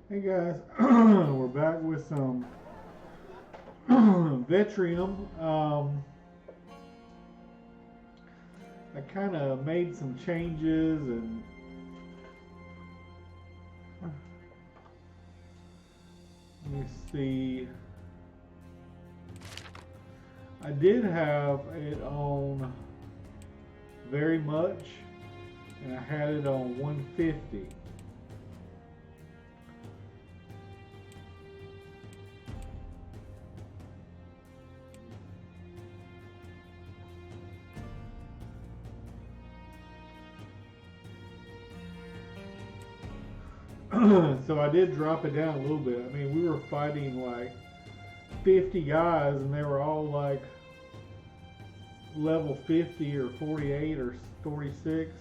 Hey guys, we're back with some vetrium. I kind of made some changes and let me see. I did have it on very much and I had it on 150. So I did drop it down a little bit. I mean, we were fighting like 50 guys and they were all like level 50 or 48 or 46.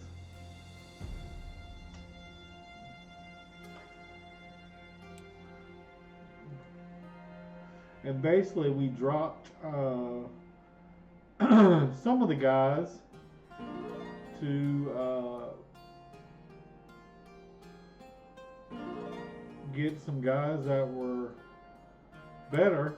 And basically we dropped some of the guys to get some guys that were better.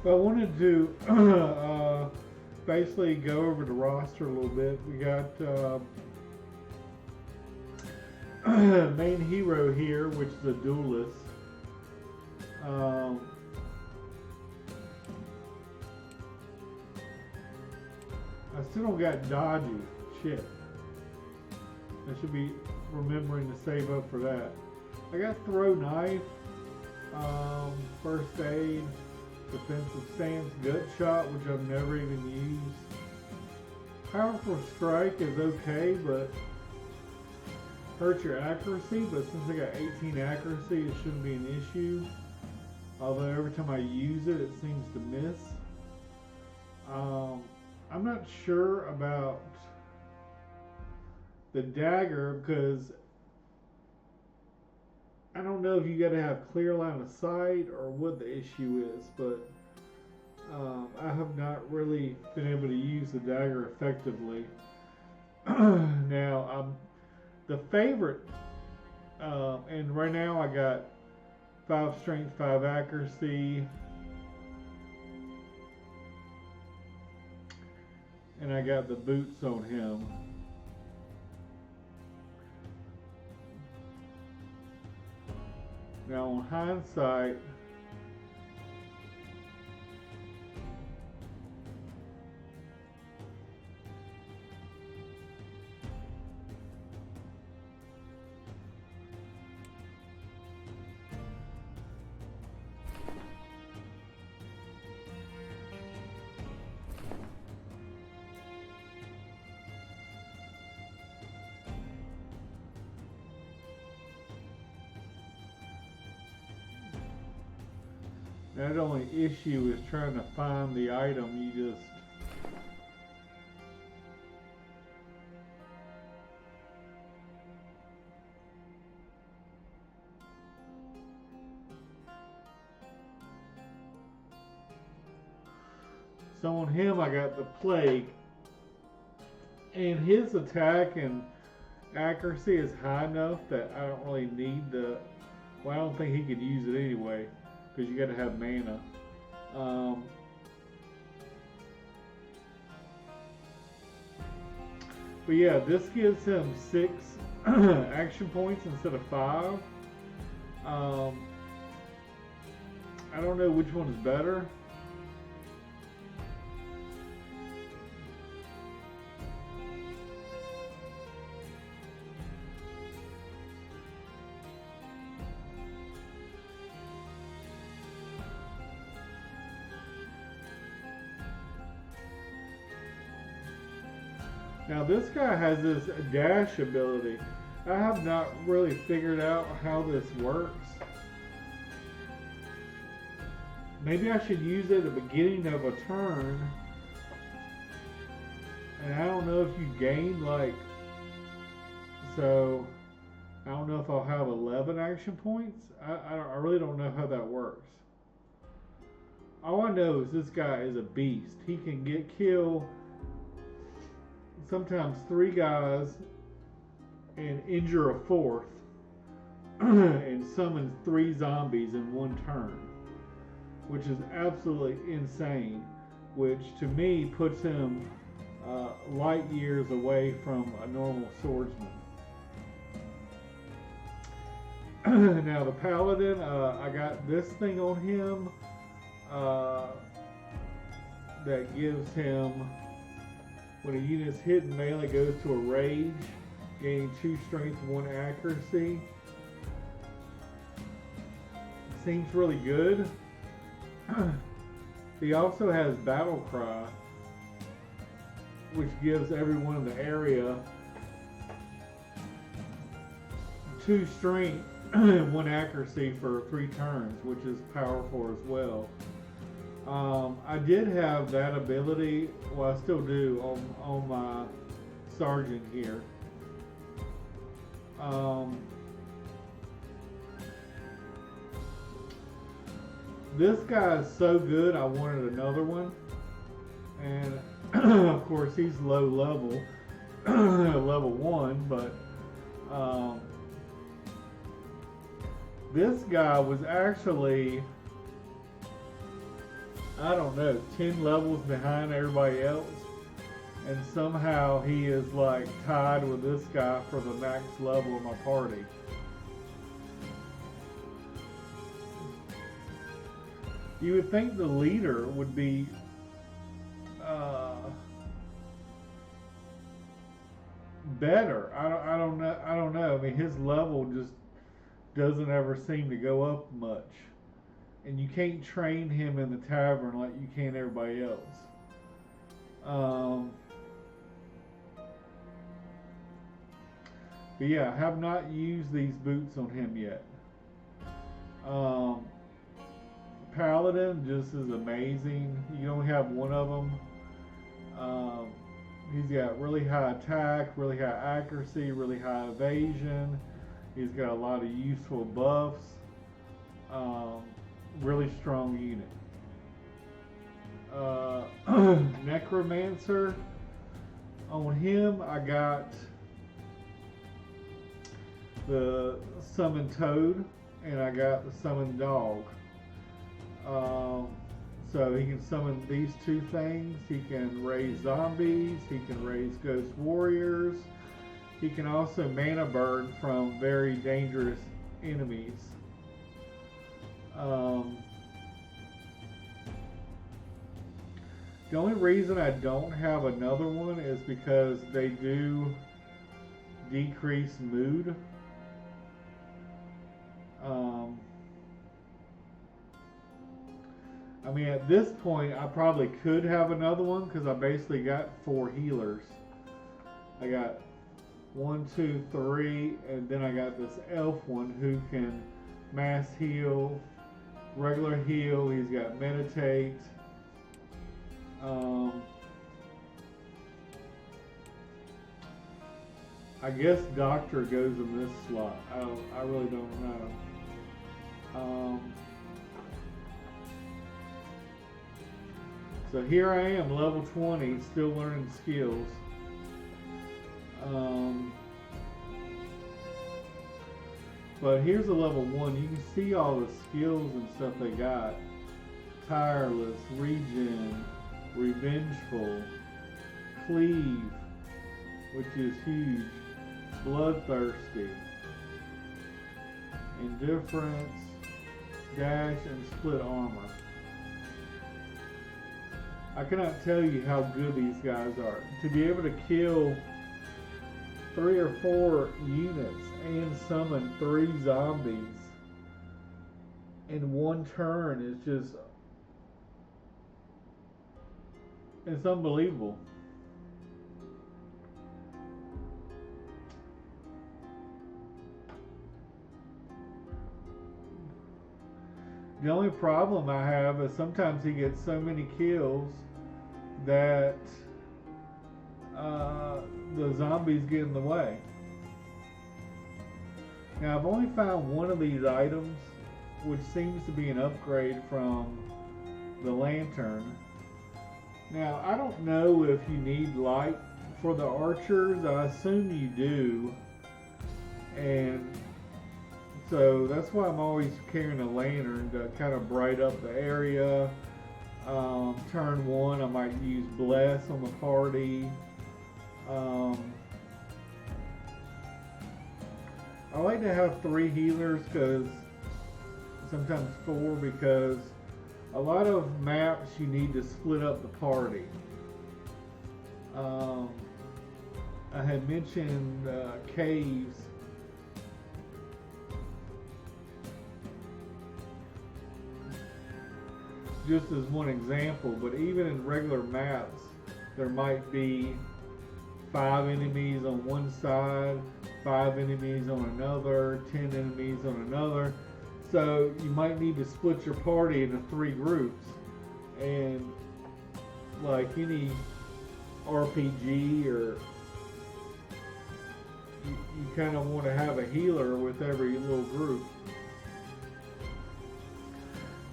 But I wanted to basically go over the roster a little bit. We got main hero here, which is a duelist. Um, I still don't got dodgy. Shit. I should be remembering to save up for that. I got throw knife, first aid, defensive stance, gut shot, which I've never even used. Powerful strike is okay, but hurts your accuracy. But since I got 18 accuracy, it shouldn't be an issue. Although every time I use it, it seems to miss. I'm not sure about the dagger because I don't know if you got to have clear line of sight or what the issue is, but I have not really been able to use the dagger effectively. Now, the favorite, and right now I got 5 strength, 5 accuracy, and I got the boots on him. Now, on hindsight, That only issue is trying to find the item. You just so on him I got the plague, and his attack and accuracy is high enough that I don't really need the. Well, I don't think he could use it anyway, because you got to have mana. But yeah, this gives him 6 action points instead of 5. I don't know which one is better. Now this guy has this dash ability. I have not really figured out how this works. Maybe I should use it at the beginning of a turn. And I don't know if you gain like, so I don't know if I'll have 11 action points. I really don't know how that works. All I know is this guy is a beast. He can kill sometimes 3 guys and injure a 4th and summon 3 zombies in 1 turn, which is absolutely insane, which to me puts him light years away from a normal swordsman. Now the paladin, I got this thing on him that gives him, when a unit is hit in melee, goes to a rage, gaining 2 strength, 1 accuracy. Seems really good. He also has battle cry, which gives everyone in the area 2 strength and 1 accuracy for 3 turns, which is powerful as well. I did have that ability, well I still do, on my sergeant here. This guy is so good, I wanted another one. And of course he's low level, level 1, but this guy was actually, I don't know, 10 levels behind everybody else, and somehow he is like tied with this guy for the max level of my party. You would think the leader would be better. I don't know. I mean, his level just doesn't ever seem to go up much. And you can't train him in the tavern like you can everybody else. But yeah, I have not used these boots on him yet. Paladin just is amazing. You only have one of them. He's got really high attack, really high accuracy, really high evasion. He's got a lot of useful buffs. Really strong unit. Necromancer. On him, I got the Summon Toad, and I got the Summon Dog. So he can summon these 2 things. He can raise zombies. He can raise ghost warriors. He can also mana burn from very dangerous enemies. The only reason I don't have another one is because they do decrease mood. I mean, at this point, I probably could have another one because I basically got 4 healers. I got 1, 2, 3, and then I got this elf one who can mass heal regular heal. He's got meditate. I guess doctor goes in this slot. I really don't know. So here I am, level 20, still learning skills. But here's a level 1. You can see all the skills and stuff they got. Tireless, regen, revengeful, cleave, which is huge, bloodthirsty, indifference, dash, and split armor. I cannot tell you how good these guys are. To be able to kill 3 or 4 units and summon 3 zombies in one turn is just, it's unbelievable. The only problem I have is sometimes he gets so many kills that the zombies get in the way. Now I've only found one of these items, which seems to be an upgrade from the lantern. Now I don't know if you need light for the archers. I assume you do, and so that's why I'm always carrying a lantern to kind of bright up the area. Turn 1, I might use bless on the party. I like to have 3 healers, because sometimes 4, because a lot of maps you need to split up the party. I had mentioned caves. Just as one example, but even in regular maps, there might be 5 enemies on one side, 5 enemies on another, 10 enemies on another. So you might need to split your party into 3 groups. And like any RPG, or you kind of want to have a healer with every little group.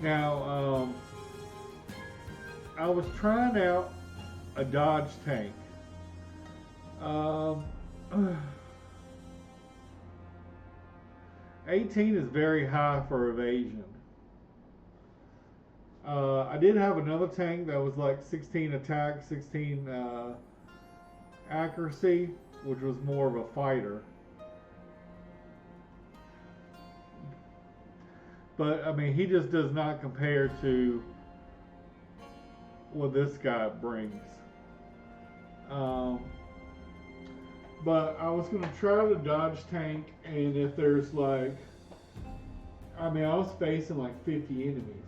Now, I was trying out a dodge tank. 18 is very high for evasion. I did have another tank that was like 16 attack, 16 accuracy, which was more of a fighter. But I mean, he just does not compare to what this guy brings. But I was going to try the dodge tank, and if there's like, I mean, I was facing like 50 enemies.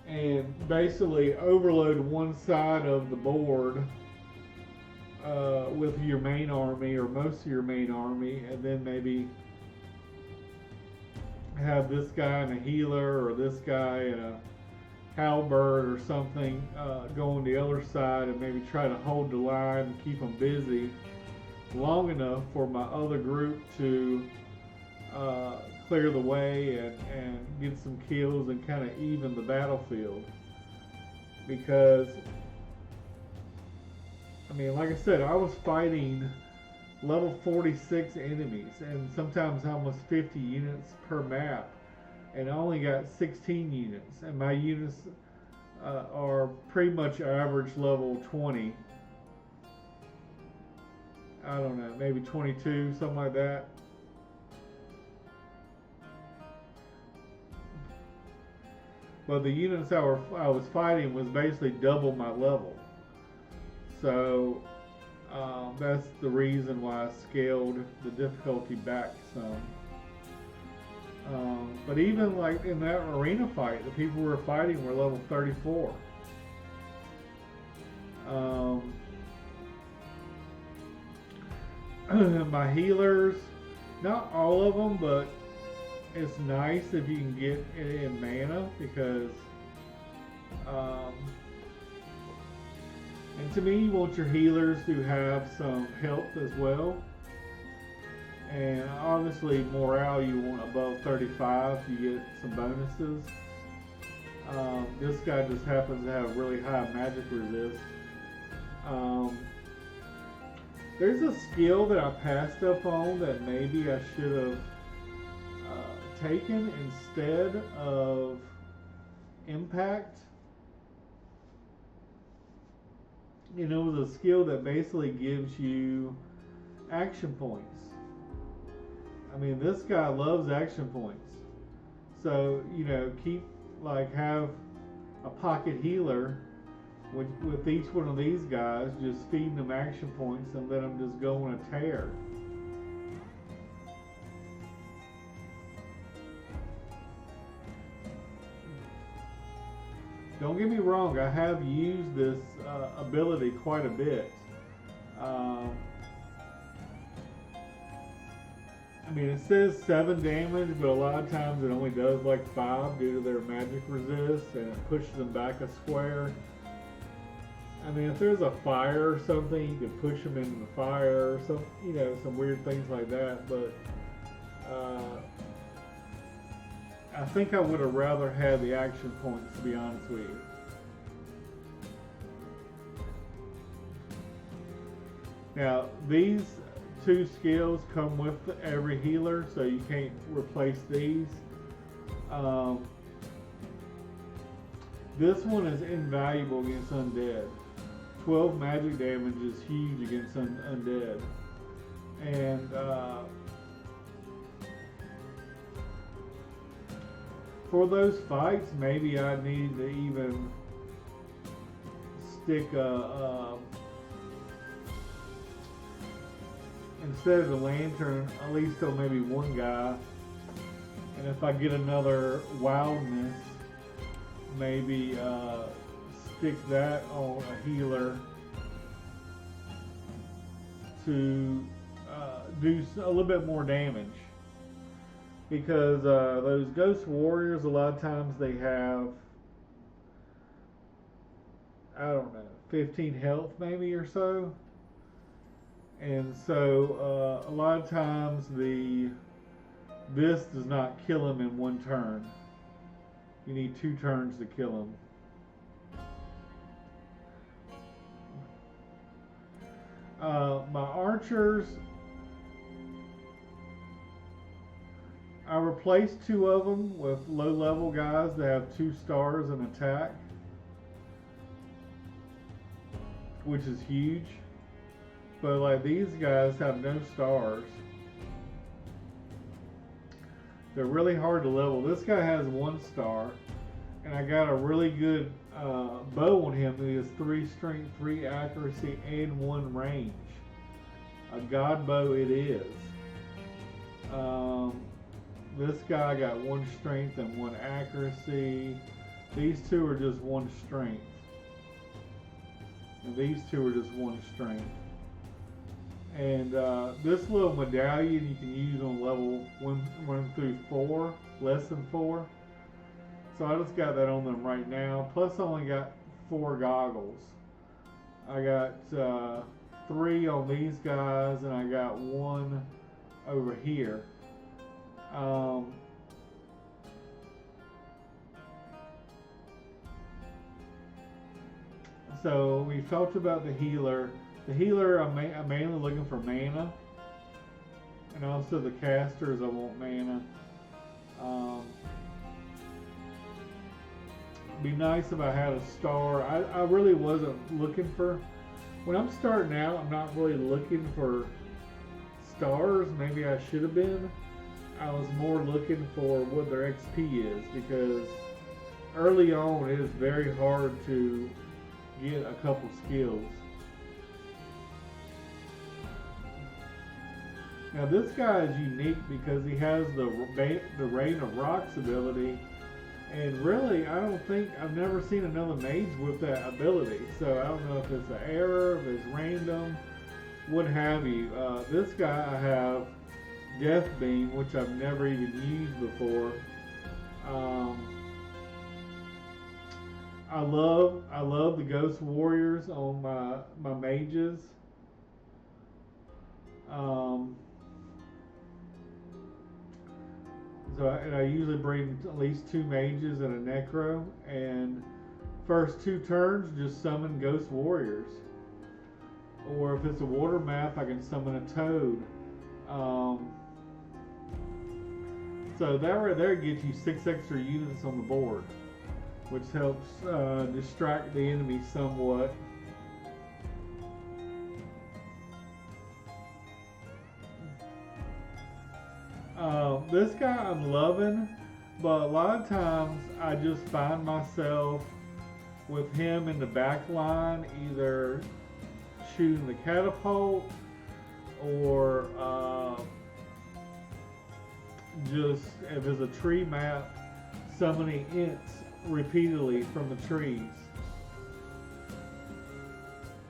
And basically overload one side of the board with your main army, or most of your main army, and then maybe have this guy and a healer, or this guy and a halberd or something go on the other side, and maybe try to hold the line and keep them busy long enough for my other group to clear the way and get some kills and kind of even the battlefield. Because I mean, like I said, I was fighting level 46 enemies, and sometimes almost 50 units per map, and I only got 16 units, and my units are pretty much average level 20. I don't know, maybe 22, something like that. But the units I was fighting was basically double my level. So that's the reason why I scaled the difficulty back some. But even like in that arena fight, the people we were fighting were level 34. My healers, not all of them, but it's nice if you can get it in mana because, um, and to me, you want your healers to have some health as well. And obviously, morale you want above 35, you get some bonuses. This guy just happens to have really high magic resist. There's a skill that I passed up on that maybe I should have taken instead of impact. You know, it was a skill that basically gives you action points. I mean, this guy loves action points. So, you know, have a pocket healer with each one of these guys, just feeding them action points and let them just go on a tear. Don't get me wrong, I have used this ability quite a bit. I mean, it says 7 damage, but a lot of times it only does like 5 due to their magic resist, and it pushes them back a square. I mean, if there's a fire or something, you could push them into the fire or some, you know, some weird things like that. But I think I would have rather had the action points, to be honest with you. Now, these 2 skills come with every healer, so you can't replace these. This one is invaluable against undead. 12 magic damage is huge against undead. And for those fights, maybe I need to even stick instead of the lantern, at least on maybe one guy. And if I get another wildness, maybe stick that on a healer to do a little bit more damage. Because those ghost warriors, a lot of times they have, I don't know, 15 health maybe or so. And so a lot of times this does not kill him in one turn. You need 2 turns to kill him. My archers, I replaced 2 of them with low level guys that have 2 stars in attack, which is huge. But like these guys have no stars. They're really hard to level. This guy has 1 star, and I got a really good bow on him. He has 3 strength, 3 accuracy, and 1 range. A god bow it is. This guy got 1 strength and 1 accuracy. These 2 are just 1 strength. And these 2 are just 1 strength. And this little medallion you can use on level 1 through 4, less than 4. So I just got that on them right now. Plus I only got 4 goggles. I got 3 on these guys, and I got 1 over here. So we talked about the healer. The healer, I'm mainly looking for mana, and also the casters, I want mana. Be nice if I had a star. I really wasn't looking for, when I'm starting out, I'm not really looking for stars. Maybe I should have been. I was more looking for what their XP is, because early on it is very hard to get a couple skills. Now this guy is unique because he has the Rain of Rocks ability, and really I've never seen another mage with that ability, so I don't know if it's an error, if it's random, what have you. This guy I have Death Beam, which I've never even used before. I love the Ghost Warriors on my mages. Um, and I usually bring at least 2 mages and a necro, and first 2 turns just summon Ghost Warriors. Or if it's a water map, I can summon a toad. So that right there gets you 6 extra units on the board, which helps distract the enemy somewhat. This guy I'm loving, but a lot of times I just find myself with him in the back line, either shooting the catapult or just, if there's a tree map, summoning ints repeatedly from the trees.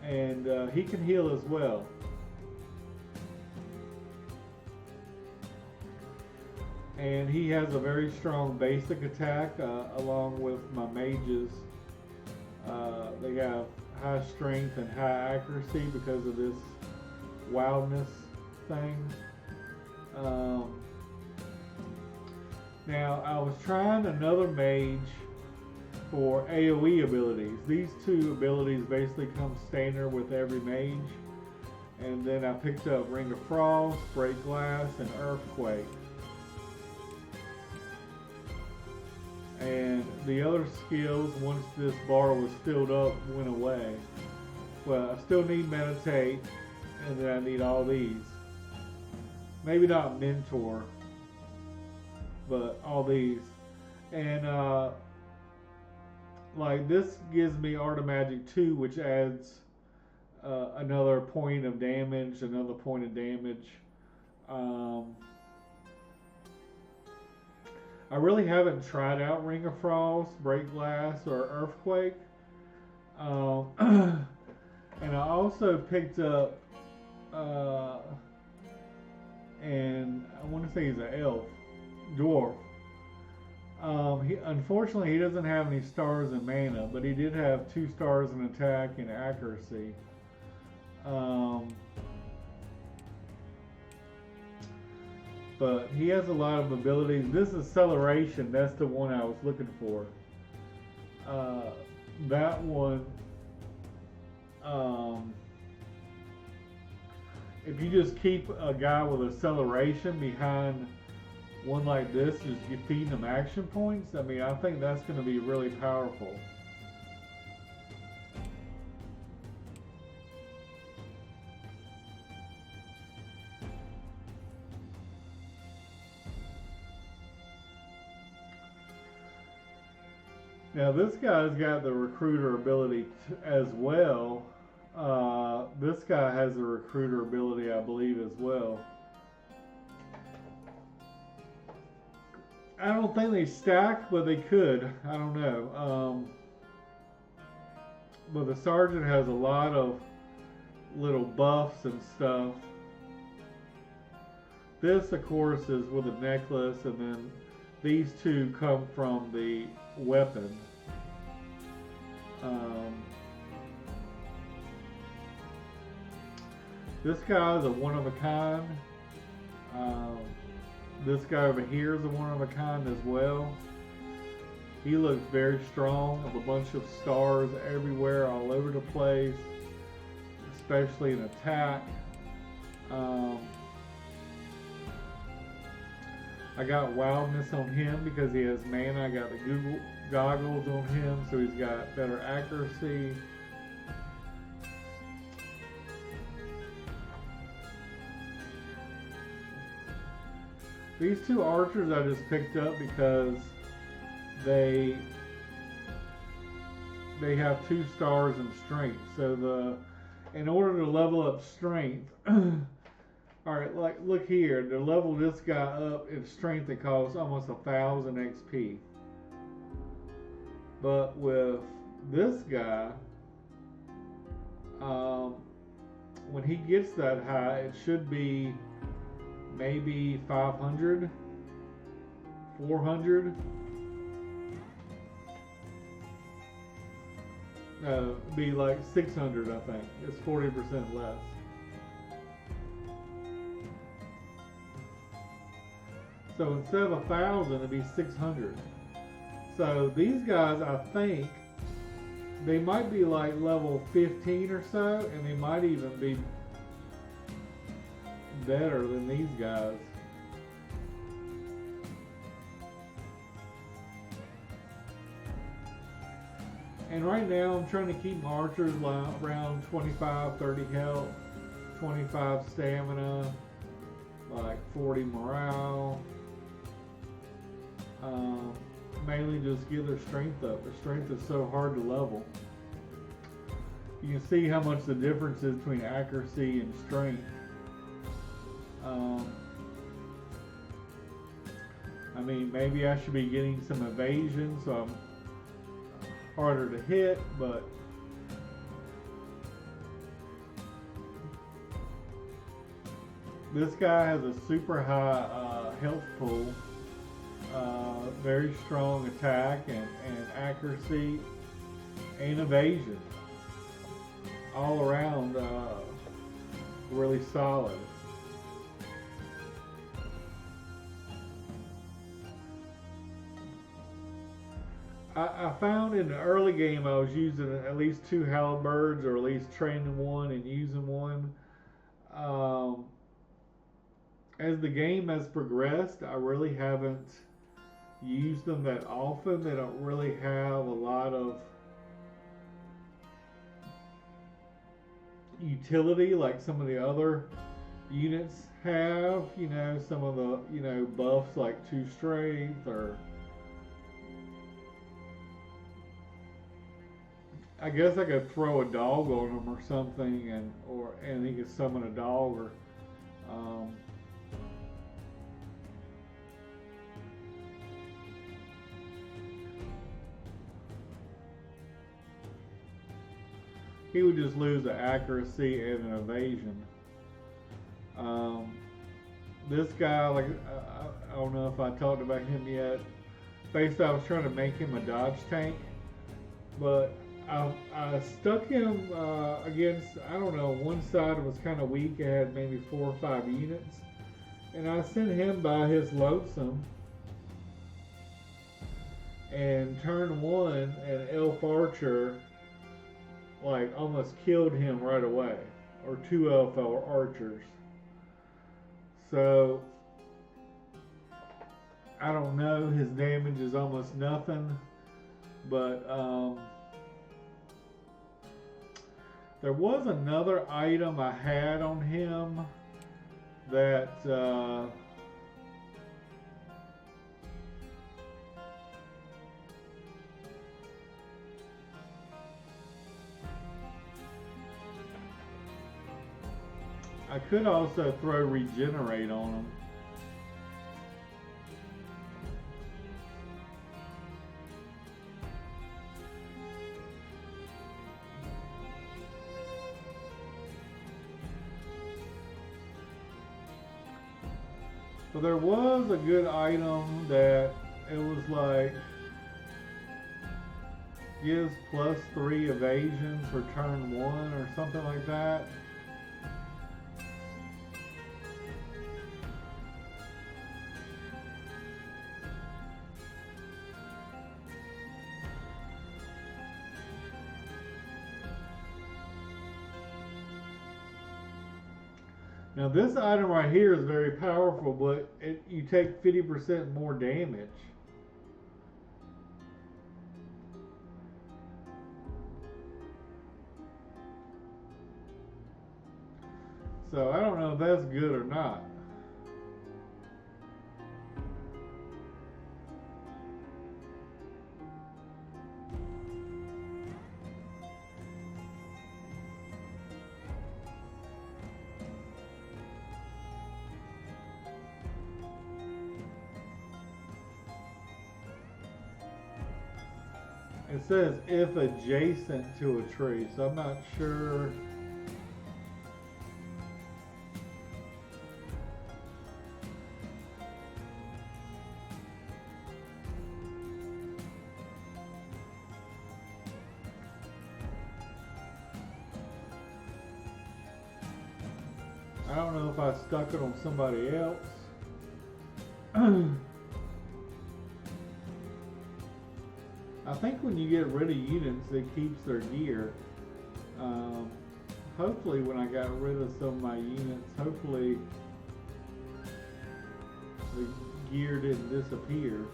And he can heal as well. And he has a very strong basic attack along with my mages. They have high strength and high accuracy because of this wildness thing. Now I was trying another mage for AoE abilities. These 2 abilities basically come standard with every mage. And then I picked up Ring of Frost, Break Glass, and Earthquake. And the other skills, once this bar was filled up, went away. Well, I still need Meditate, and then I need all these. Maybe not Mentor, but all these. And like this gives me Art of Magic 2, which adds another point of damage, another point of damage. I really haven't tried out Ring of Frost, Break Glass, or Earthquake. And I also picked up, and I want to say he's an elf, dwarf. Unfortunately, he doesn't have any stars in mana, but he did have 2 stars in attack and accuracy. But he has a lot of abilities. This is Acceleration. That's the one I was looking for. That one, if you just keep a guy with Acceleration behind one like this, just you feeding them action points, I mean, I think that's going to be really powerful. Now this guy's got the recruiter ability as well. This guy has the recruiter ability, I believe, as well. I don't think they stack, but they could. I don't know. But the sergeant has a lot of little buffs and stuff. This, of course, is with a necklace, and then these 2 come from the weapon. This guy is a one-of-a-kind. This guy over here is a one-of-a-kind as well. He looks very strong, with a bunch of stars everywhere, all over the place, especially in attack. I got wildness on him because he has mana. I got the Google goggles on him, so he's got better accuracy. These 2 archers I just picked up because they have 2 stars in strength. So in order to level up strength, alright, like look here, to level this guy up in strength it costs almost 1,000 XP. But with this guy, when he gets that high, it should be maybe 500, 400. Be like 600, I think. It's 40% less. So instead of 1,000, it'd be 600. So these guys, I think, they might be like level 15 or so, and they might even be better than these guys. And right now I'm trying to keep my archers around 25, 30 health, 25 stamina, like 40 morale. Mainly just get their strength up. Their strength is so hard to level. You can see how much the difference is between accuracy and strength. I mean, maybe I should be getting some evasion so I'm harder to hit, but this guy has a super high health pool, very strong attack and accuracy and evasion. All around really solid. I found in the early game I was using at least 2 halberds, or at least training one and using one. As the game has progressed, I really haven't used them that often. They don't really have a lot of utility like some of the other units have. You know, some of the, you know, buffs like 2 strength, or I guess I could throw a dog on him or something, and he could summon a dog, or he would just lose the accuracy and an evasion. This guy, like, I don't know if I talked about him yet. Basically, I was trying to make him a dodge tank, but I stuck him against, I don't know, one side was kind of weak. It had maybe 4 or 5 units. And I sent him by his lonesome. And turn 1, an elf archer, like, almost killed him right away. Or 2 elf archers. So, I don't know. His damage is almost nothing. But, there was another item I had on him that I could also throw regenerate on him. So there was a good item that it was like gives +3 evasion for turn 1 or something like that. Now this item right here is very powerful, but you take 50% more damage. So I don't know if that's good or not. It says if adjacent to a tree, so I'm not sure. I don't know if I stuck it on somebody else. I think when you get rid of units, it keeps their gear. Hopefully when I got rid of some of my units, hopefully the gear didn't disappear.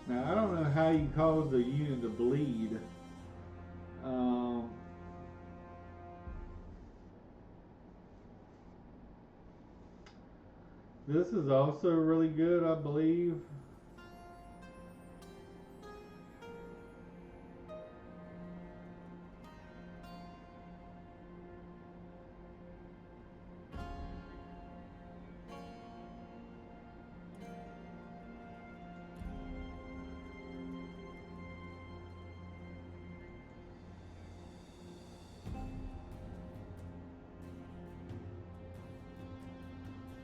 Now, I don't know how you cause the unit to bleed. This is also really good, I believe.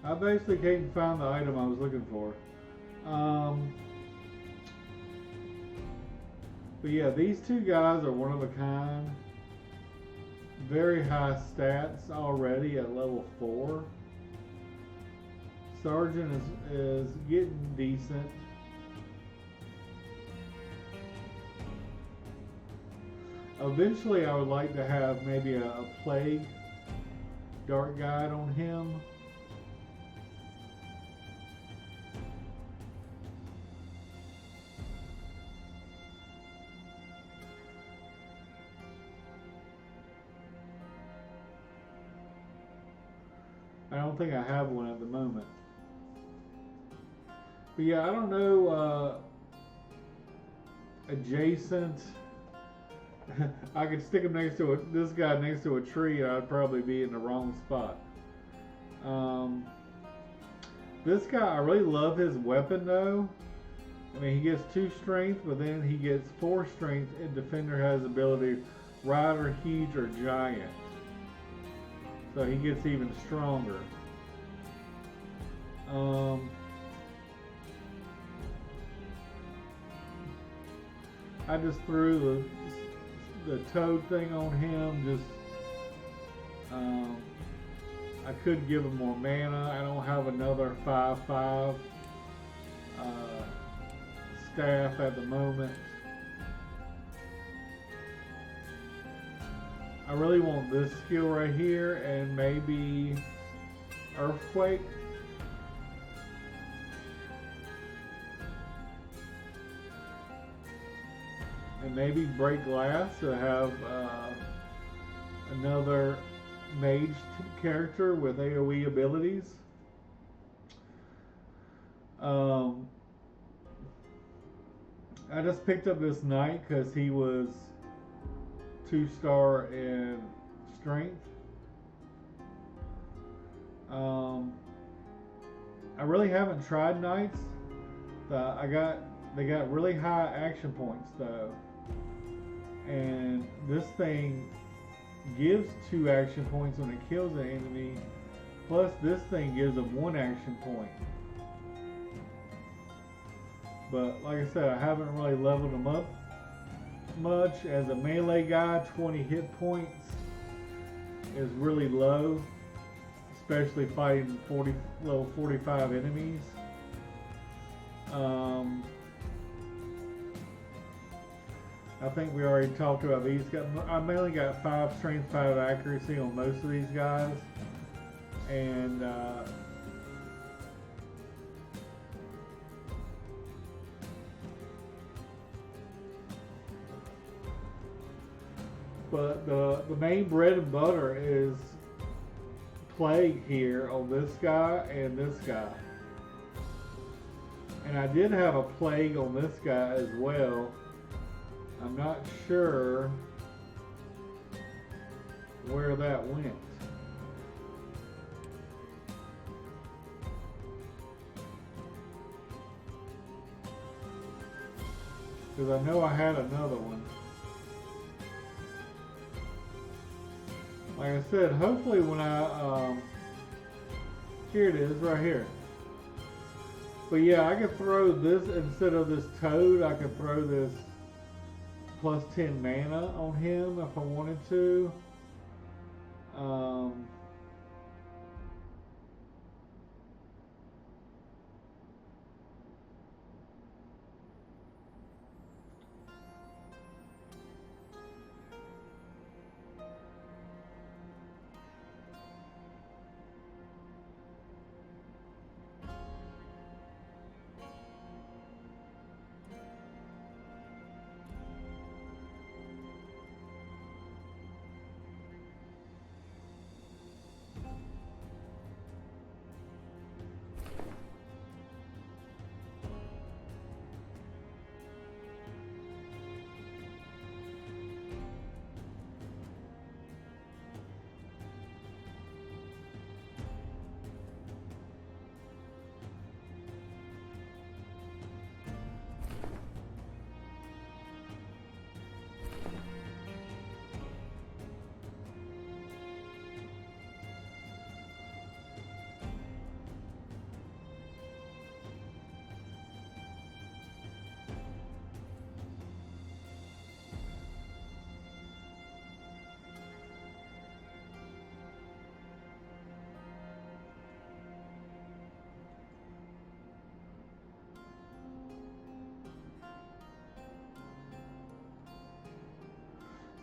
I basically can't find the item I was looking for. But yeah, these two guys are one of a kind. Very high stats already at level 4. Sergeant is getting decent. Eventually I would like to have maybe a plague dark guide on him. I don't think I have one at the moment. But yeah, I don't know, adjacent. I could stick him next to this guy next to a tree and I'd probably be in the wrong spot. This guy, I really love his weapon though. I mean, he gets 2 strength, but then he gets 4 strength, and Defender has the ability Rider, Huge, or Giant. So he gets even stronger. I just threw the toad thing on him. Just I could give him more mana. I don't have another 5/5 staff at the moment. I really want this skill right here, and maybe Earthquake. And maybe Break Glass to have another mage character with AoE abilities. I just picked up this knight because he was 2-star in strength. I really haven't tried knights. They got really high action points though, and this thing gives 2 action points when it kills an enemy. Plus, this thing gives them 1 action point. But like I said, I haven't really leveled them up much. As a melee guy, 20 hit points is really low, especially fighting level 45 enemies. I think we already talked about these guys. I mainly got 5 strength, 5 accuracy on most of these guys, and but the main bread and butter is plague here on this guy and this guy. And I did have a plague on this guy as well. I'm not sure where that went. Because I know I had another one. Like I said, hopefully when I, here it is, right here. But yeah, I could throw this, instead of this toad, I could throw this plus 10 mana on him if I wanted to.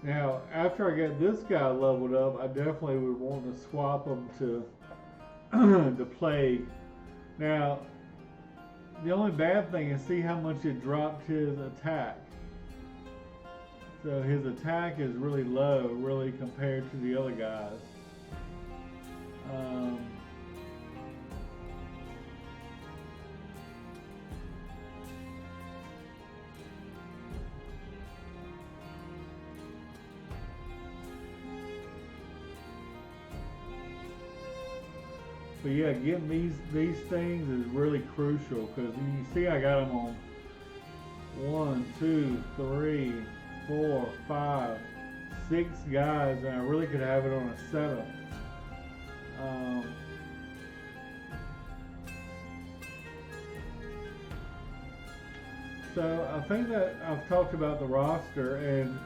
Now, after I get this guy leveled up, I definitely would want to swap him to the plague. Now, the only bad thing is see how much it dropped his attack. So his attack is really low, really compared to the other guys. But yeah, getting these things is really crucial, because you see I got them on 1, 2, 3, 4, 5, 6 guys, and I really could have it on a setup. So I think that I've talked about the roster, and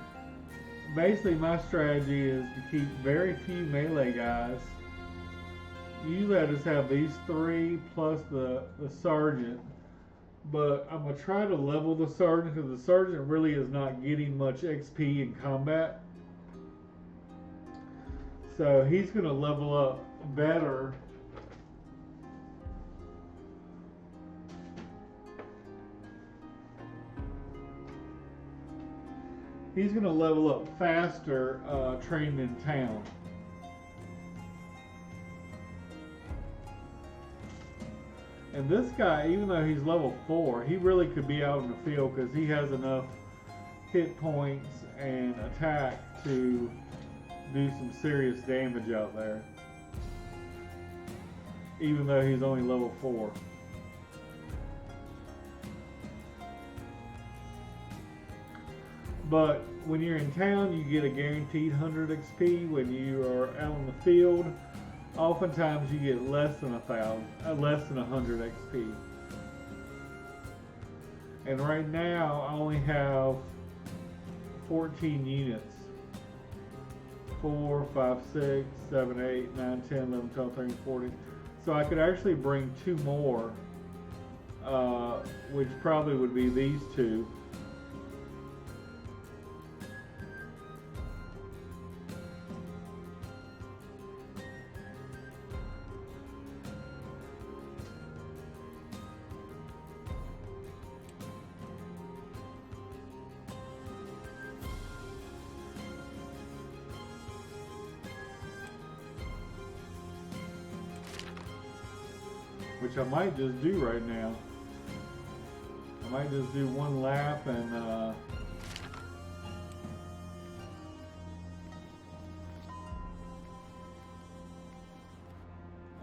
basically my strategy is to keep very few melee guys. Usually I just have these 3 plus the sergeant, but I'm going to try to level the sergeant, because the sergeant really is not getting much XP in combat. So he's going to level up better. He's going to level up faster trained in town. And this guy, even though he's level 4, he really could be out in the field, because he has enough hit points and attack to do some serious damage out there, even though he's only level 4. But when you're in town, you get a guaranteed 100 XP. When you are out in the field, oftentimes you get less than 100 XP. And right now I only have 14 units. 4, 5, 6, 7, 8, 9, 10, 11, 12, 13, 14. So I could actually bring 2 more, which probably would be these 2. Which I might just do right now. I might just do 1 lap and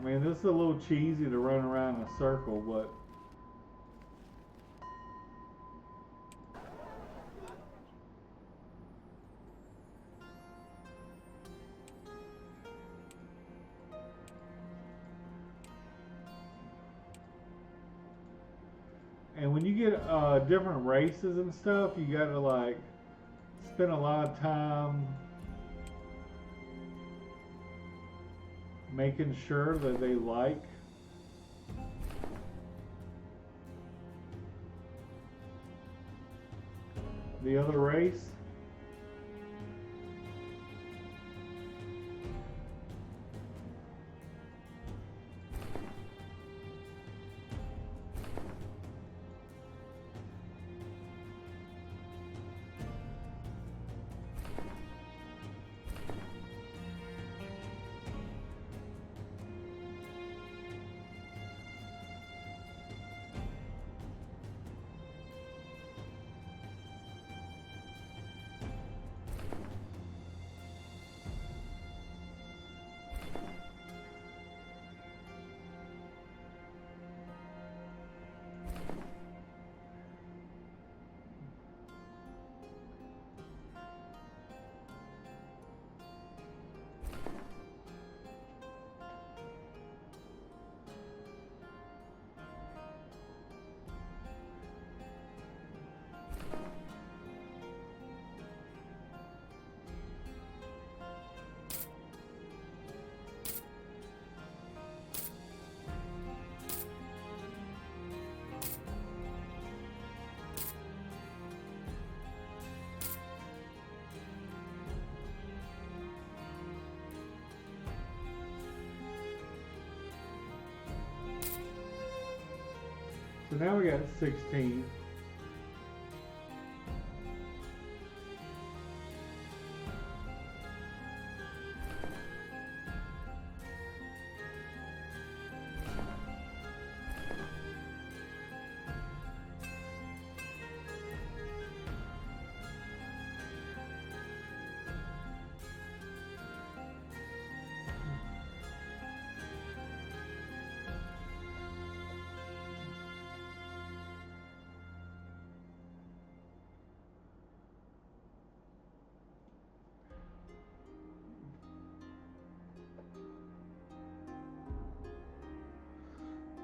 mean, this is a little cheesy to run around in a circle, but and when you get different races and stuff, you gotta like spend a lot of time making sure that they like the other race. So now we got 16.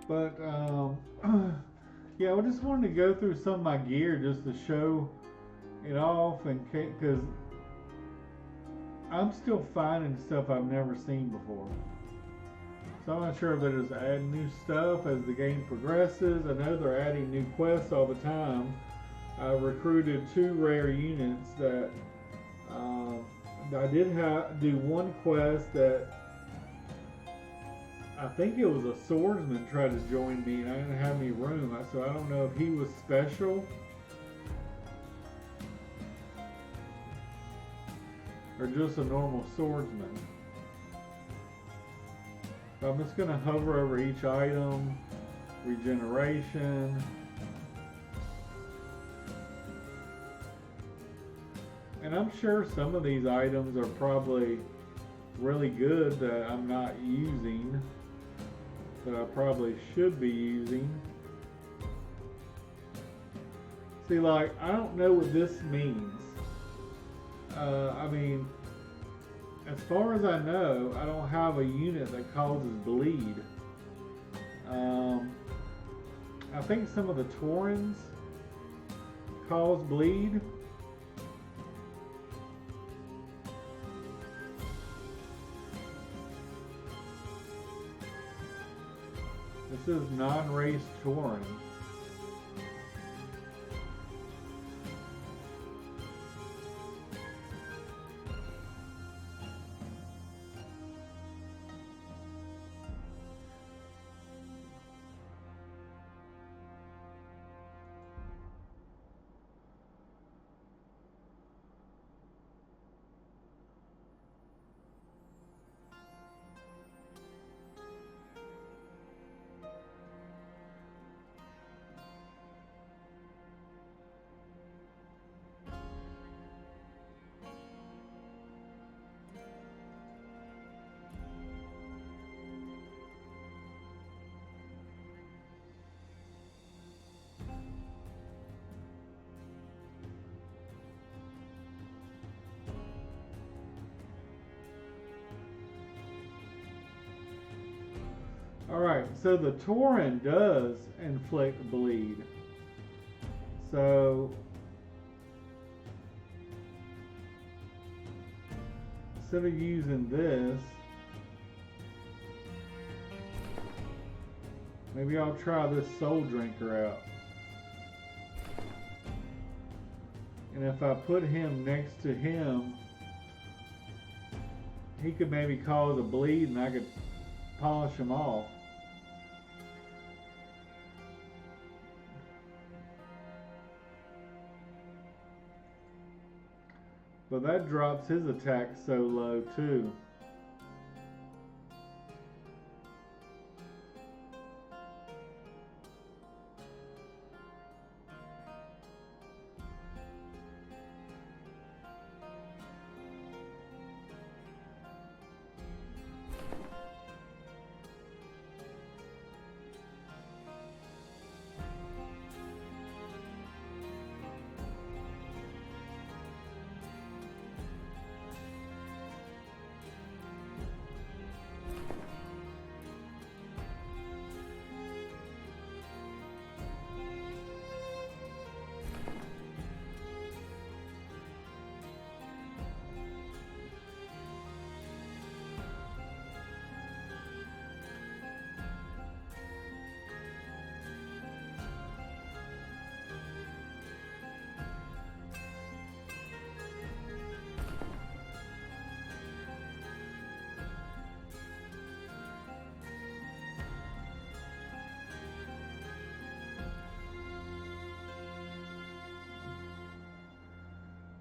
But yeah, I just wanted to go through some of my gear just to show it off, and because I'm still finding stuff I've never seen before. So I'm not sure if they're just adding new stuff as the game progresses. I know they're adding new quests all the time. I recruited 2 rare units that I did do one quest that I think it was a swordsman tried to join me and I didn't have any room, so I don't know if he was special or just a normal swordsman. So I'm just going to hover over each item, regeneration, and I'm sure some of these items are probably really good that I'm not using, that I probably should be using. See, like, I don't know what this means. I mean, as far as I know, I don't have a unit that causes bleed. I think some of the Taurens cause bleed. This is non-race Tauren. Alright, so the Tauren does inflict bleed. So instead of using this, maybe I'll try this Soul Drinker out. And if I put him next to him, he could maybe cause a bleed and I could polish him off. But that drops his attack so low too.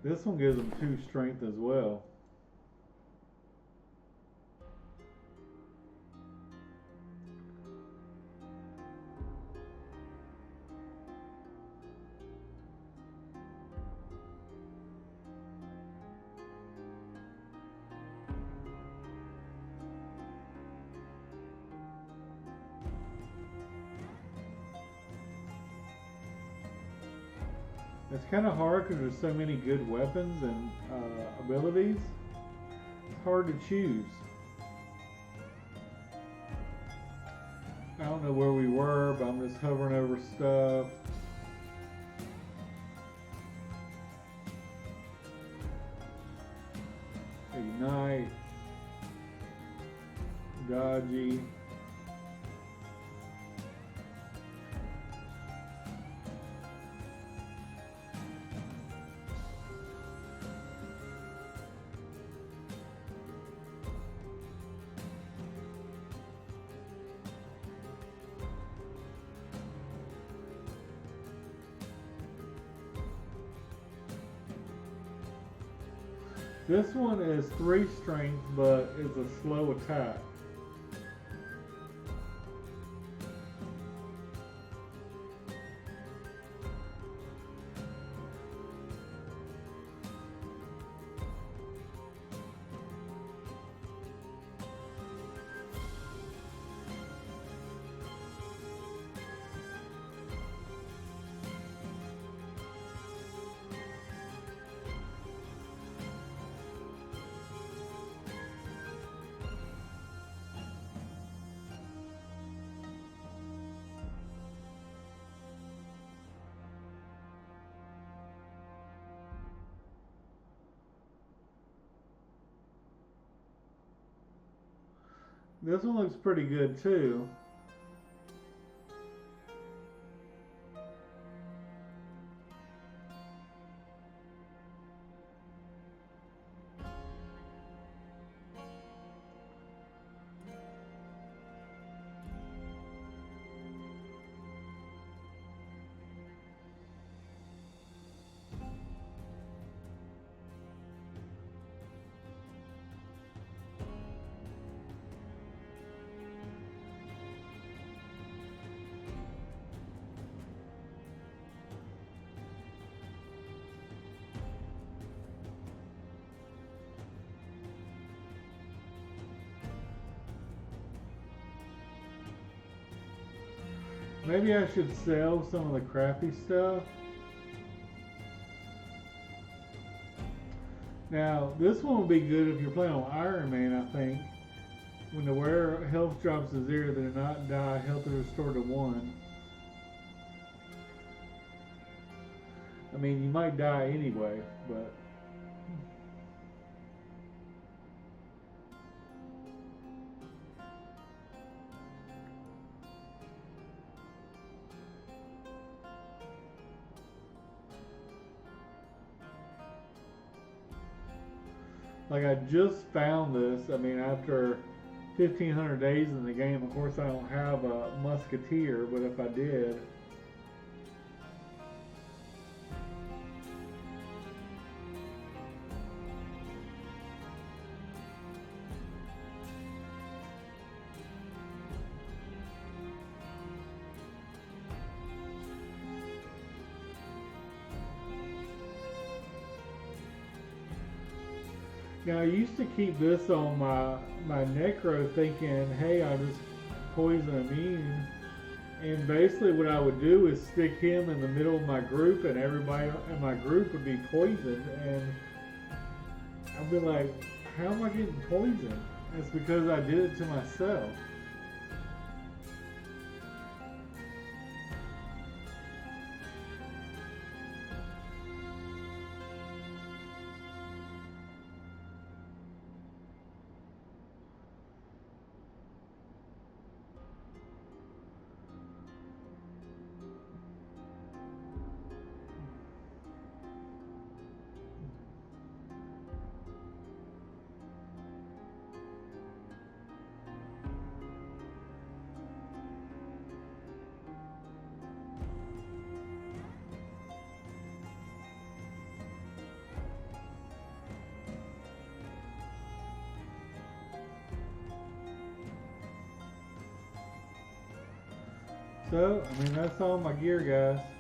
This one gives him 2 strength as well. It's kind of hard because there's so many good weapons and abilities. It's hard to choose. I don't know where we were, but I'm just hovering over stuff. Ignite. Dodgy. This one is 3 strength, but it's a slow attack. This one looks pretty good too. Maybe I should sell some of the crappy stuff. Now, this one would be good if you're playing on Iron Man, I think. When the wearer health drops to 0, they do not die. Health is restored to 1. I mean, you might die anyway, but like I just found this. I mean, after 1,500 days in the game, of course I don't have a musketeer, but if I did, now I used to keep this on my necro, thinking, hey, I'll just poison immune. And basically what I would do is stick him in the middle of my group, and everybody in my group would be poisoned. And I'd be like, how am I getting poisoned? It's because I did it to myself. So, I mean, that's all my gear, guys.